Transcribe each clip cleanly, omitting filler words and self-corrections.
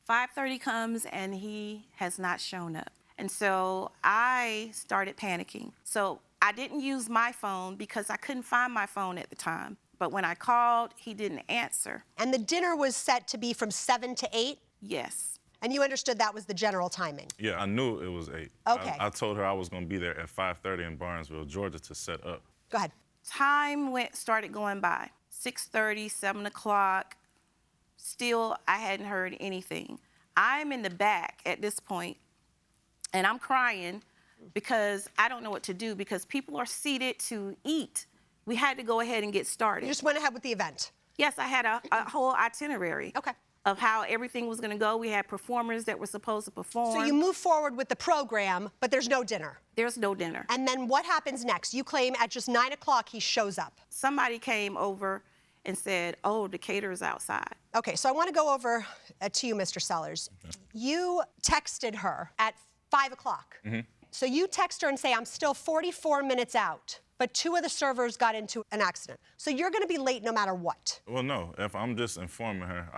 5:30 comes and he has not shown up. And so I started panicking. So I didn't use my phone because I couldn't find my phone at the time. But when I called, he didn't answer. And the dinner was set to be from 7 to 8? Yes. And you understood that was the general timing? Yeah, I knew it was 8. Okay. I told her I was going to be there at 5:30 in Barnesville, Georgia, to set up. Go ahead. Time started going by. 6:30, 7 o'clock. Still, I hadn't heard anything. I'm in the back at this point, and I'm crying because I don't know what to do because people are seated to eat. We had to go ahead and get started. You just went ahead with the event? Yes, I had a whole itinerary. Okay. Of how everything was going to go. We had performers that were supposed to perform. So you move forward with the program, but there's no dinner? There's no dinner. And then what happens next? You claim at just 9 o'clock he shows up. Somebody came over and said, oh, the caterer's outside. Okay, so I want to go over to you, Mr. Sellers. Okay. You texted her at 5 o'clock. Mm-hmm. So you text her and say, I'm still 44 minutes out, but 2 of the servers got into an accident. So you're going to be late no matter what. Well, no. If I'm just informing her,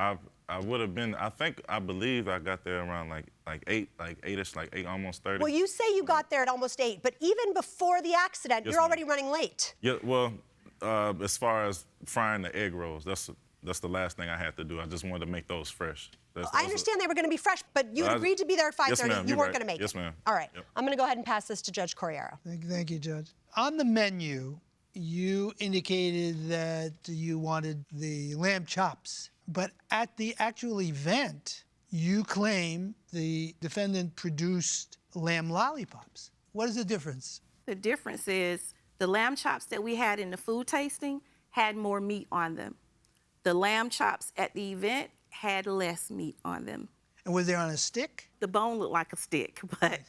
I would have been, I believe I got there around like 8-ish, like 8, almost 30. Well, you say you got there at almost 8, but even before the accident, yes, you're already running late. Yeah, well, as far as frying the egg rolls, that's the last thing I had to do. I just wanted to make those fresh. I understand they were going to be fresh, but you agreed to be there at 5:30. Yes, you weren't going to make it. Yes, ma'am. All right. Yep. I'm going to go ahead and pass this to Judge Corriero. Thank you, Judge. On the menu, you indicated that you wanted the lamb chops, but at the actual event, you claim the defendant produced lamb lollipops. What is the difference? The difference is the lamb chops that we had in the food tasting had more meat on them. The lamb chops at the event had less meat on them. And was they on a stick? The bone looked like a stick, but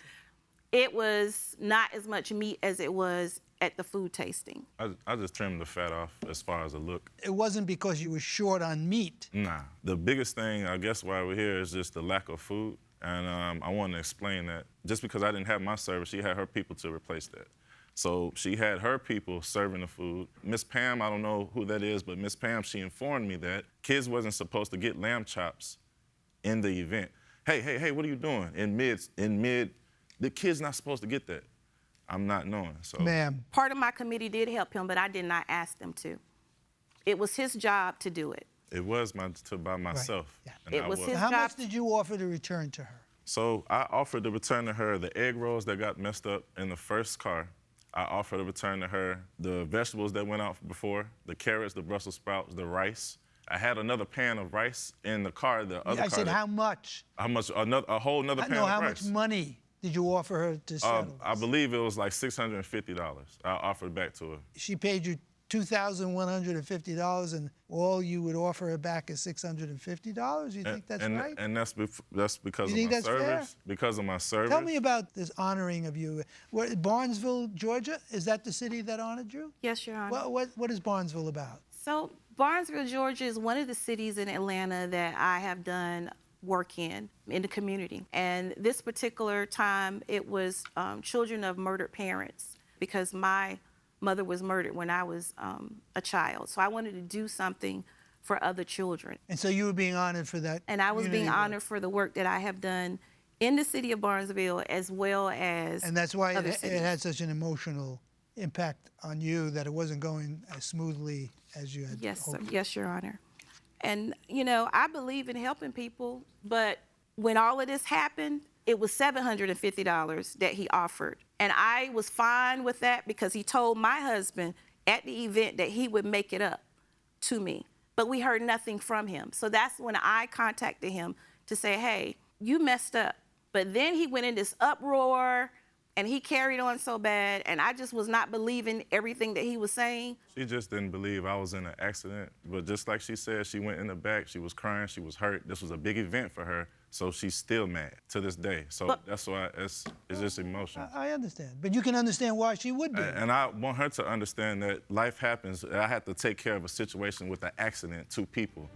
it was not as much meat as it was at the food tasting. I just trimmed the fat off as far as the look. It wasn't because you were short on meat. Nah. The biggest thing, I guess, why we're here is just the lack of food. And I want to explain that. Just because I didn't have my service, she had her people to replace that. So she had her people serving the food. Miss Pam, I don't know who that is, but Miss Pam, she informed me that kids wasn't supposed to get lamb chops in the event. Hey, what are you doing? In mid, the kid's not supposed to get that. I'm not knowing, so. Ma'am. Part of my committee did help him, but I did not ask them to. It was his job to do it. It was by myself. Right. Yeah. It was his job. How much did you offer to return to her? So I offered to return to her the egg rolls that got messed up in the first car. I offered to return to her the vegetables that went out before, the carrots, the Brussels sprouts, the rice. I had another pan of rice in the car, the other car. I said, how much? How much? A whole nother pan of rice. How much money did you offer her to settle? I believe it was like $650. I offered back to her. She paid you $2,150, and all you would offer her back is $650? You think that's right? And that's because you of think my that's service. Fair? Because of my service. Tell me about this honoring of you. Barnesville, Georgia, is that the city that honored you? Yes, Your Honor. What is Barnesville about? So Barnesville, Georgia is one of the cities in Atlanta that I have done work in the community. And this particular time, it was children of murdered parents because my mother was murdered when I was a child. So I wanted to do something for other children. And so you were being honored for that? And I was being honored for the work that I have done in the city of Barnesville as well as And that's why other it had such an emotional impact on you, that it wasn't going as smoothly as you had hoped. Yes, sir. Yes, Your Honor. And, you know, I believe in helping people, but when all of this happened, it was $750 that he offered. And I was fine with that because he told my husband at the event that he would make it up to me. But we heard nothing from him. So that's when I contacted him to say, hey, you messed up. But then he went in this uproar and he carried on so bad, and I just was not believing everything that he was saying. She just didn't believe I was in an accident. But just like she said, she went in the back, she was crying, she was hurt. This was a big event for her, so she's still mad to this day. So that's why it's just emotional. I understand, but you can understand why she would be. And I want her to understand that life happens. I had to take care of a situation with an accident, 2 people.